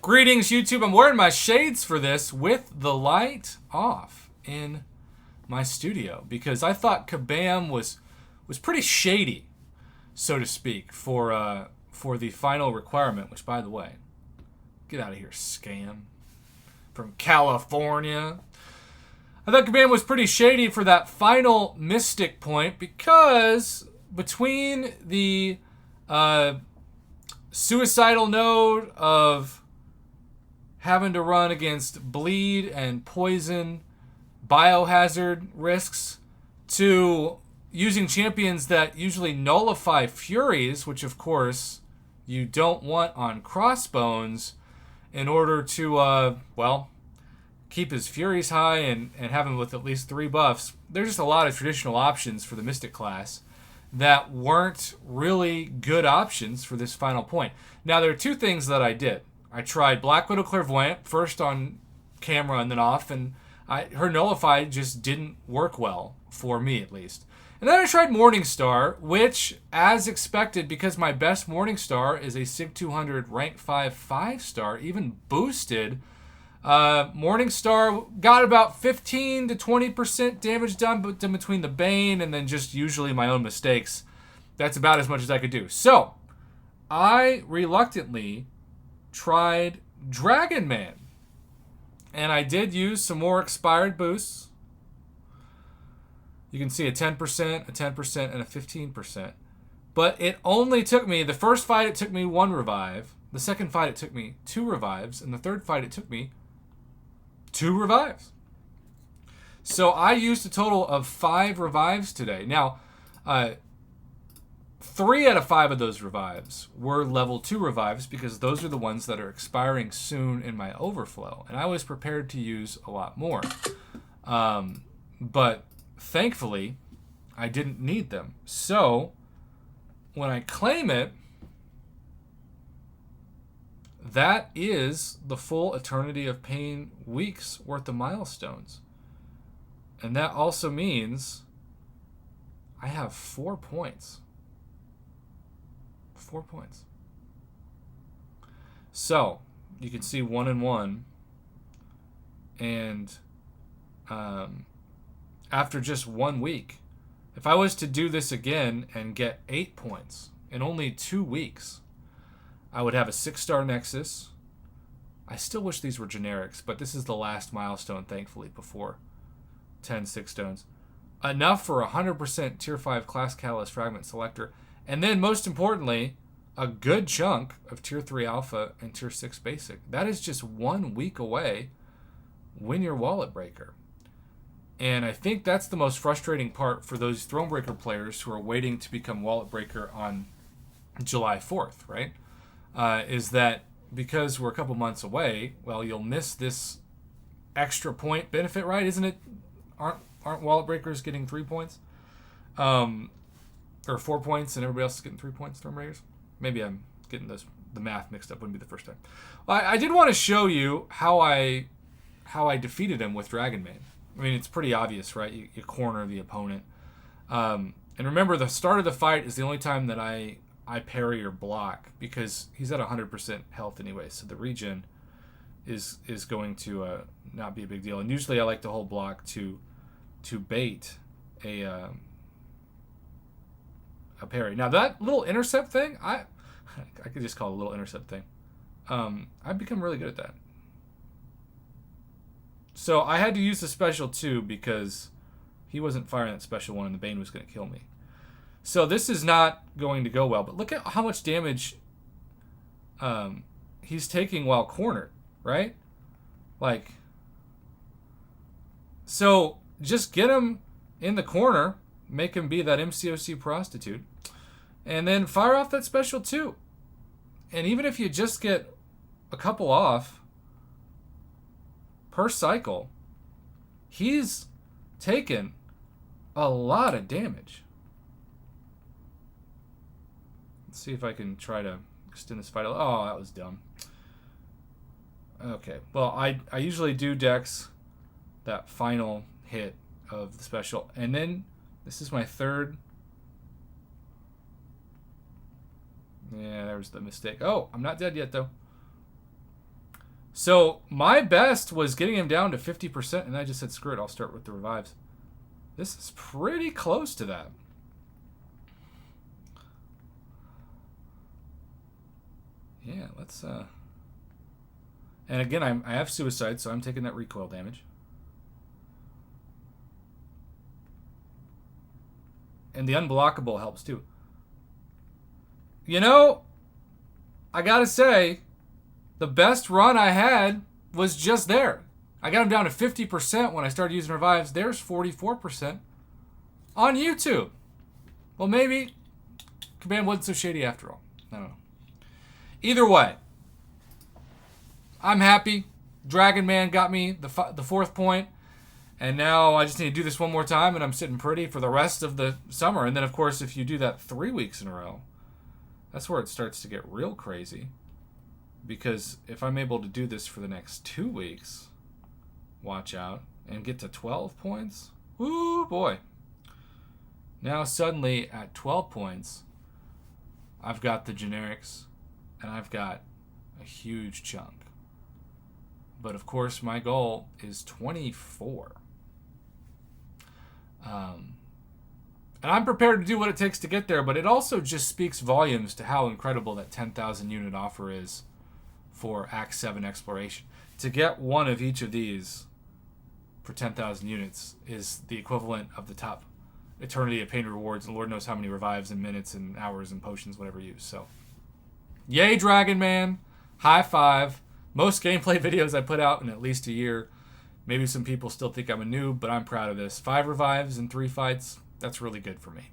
Greetings, YouTube. I'm wearing my shades for this with the light off in my studio because I thought Kabam was pretty shady, so to speak, for the final requirement. Which, by the way, get out of here, scam from California. I thought Kabam was pretty shady for that final Mystic point because between the suicidal node of having to run against bleed and poison biohazard risks to using champions that usually nullify furies, which of course you don't want on Crossbones in order to, keep his furies high and have him with at least 3 buffs. There's just a lot of traditional options for the Mystic class that weren't really good options for this final point. Now, there are 2 things that I did. I tried Black Widow Clairvoyant first on camera and then off, and her Nullify just didn't work well, for me at least. And then I tried Morningstar, which, as expected, because my best Morningstar is a SIG 200 rank 5 5-star, even boosted, Morningstar got about 15 to 20% damage done between the Bane and then just usually my own mistakes. That's about as much as I could do. So, I reluctantly tried Dragon Man. And I did use some more expired boosts. You can see a 10%, a 10%, and a 15%. But it only took me, the first fight it took me 1 revive. The second fight it took me 2 revives. And the third fight it took me 2 revives. So I used a total of 5 revives today. Now, 3 out of 5 of those revives were level 2 revives because those are the ones that are expiring soon in my overflow. And I was prepared to use a lot more. But thankfully, I didn't need them. So, when I claim it, that is the full Eternity of Pain weeks worth of milestones. And that also means I have 4 points. 4 points. So, you can see 1 and 1. And after just 1 week, if I was to do this again and get 8 points in only 2 weeks, I would have a 6-star Nexus. I still wish these were generics, but this is the last milestone, thankfully, before 10 6 stones. Enough for 100% Tier 5 Class Catalyst Fragment Selector. And then, most importantly, a good chunk of Tier 3 Alpha and Tier 6 Basic. That is just 1 week away. Win your Wallet Breaker. And I think that's the most frustrating part for those Thronebreaker players who are waiting to become Wallet Breaker on July 4th, right? Is that because we're a couple months away, well, you'll miss this extra point benefit, right? Isn't it? Aren't Wallet Breakers getting 3 points? Or 4 points and everybody else is getting 3 points, Thronebreakers? Maybe I'm getting the math mixed up. Wouldn't be the first time. Well, I did want to show you how I defeated him with Dragon Man. I mean, it's pretty obvious, right? You corner the opponent. And remember, the start of the fight is the only time that I parry or block because he's at 100% health anyway. So the regen is going to not be a big deal. And usually I like to hold block to bait a parry. Now that little intercept thing, I could just call it a little intercept thing. I've become really good at that. So I had to use the special too because he wasn't firing that special one and the Bane was going to kill me. So this is not going to go well. But look at how much damage he's taking while cornered, right? Like, so just get him in the corner, make him be that MCOC prostitute, and then fire off that special too. And even if you just get a couple off per cycle, he's taken a lot of damage. Let's see if I can try to extend this fight. Oh, that was dumb. Okay, well, I usually do Dex that final hit of the special, and then this is my third. Yeah, there was the mistake. Oh, I'm not dead yet, though. So my best was getting him down to 50%, and I just said, screw it, I'll start with the revives. This is pretty close to that. Yeah, let's... And again, I have suicide, so I'm taking that recoil damage. And the unblockable helps too. You know, I gotta say, the best run I had was just there. I got him down to 50% when I started using revives. There's 44% on YouTube. Well, maybe Command wasn't so shady after all. I don't know. Either way, I'm happy. Dragon Man got me the 4th point. And now I just need to do this one more time, and I'm sitting pretty for the rest of the summer. And then, of course, if you do that 3 weeks in a row, that's where it starts to get real crazy. Because if I'm able to do this for the next 2 weeks, watch out, and get to 12 points, woo boy. Now suddenly at 12 points, I've got the generics, and I've got a huge chunk. But of course, my goal is 24. And I'm prepared to do what it takes to get there, but it also just speaks volumes to how incredible that 10,000 unit offer is for Act 7 Exploration. To get one of each of these for 10,000 units is the equivalent of the top Eternity of Pain rewards, and Lord knows how many revives and minutes and hours and potions, whatever used. So, yay, Dragon Man. High five. Most gameplay videos I put out in at least a year. Maybe some people still think I'm a noob, but I'm proud of this. 5 revives in 3 fights. That's really good for me.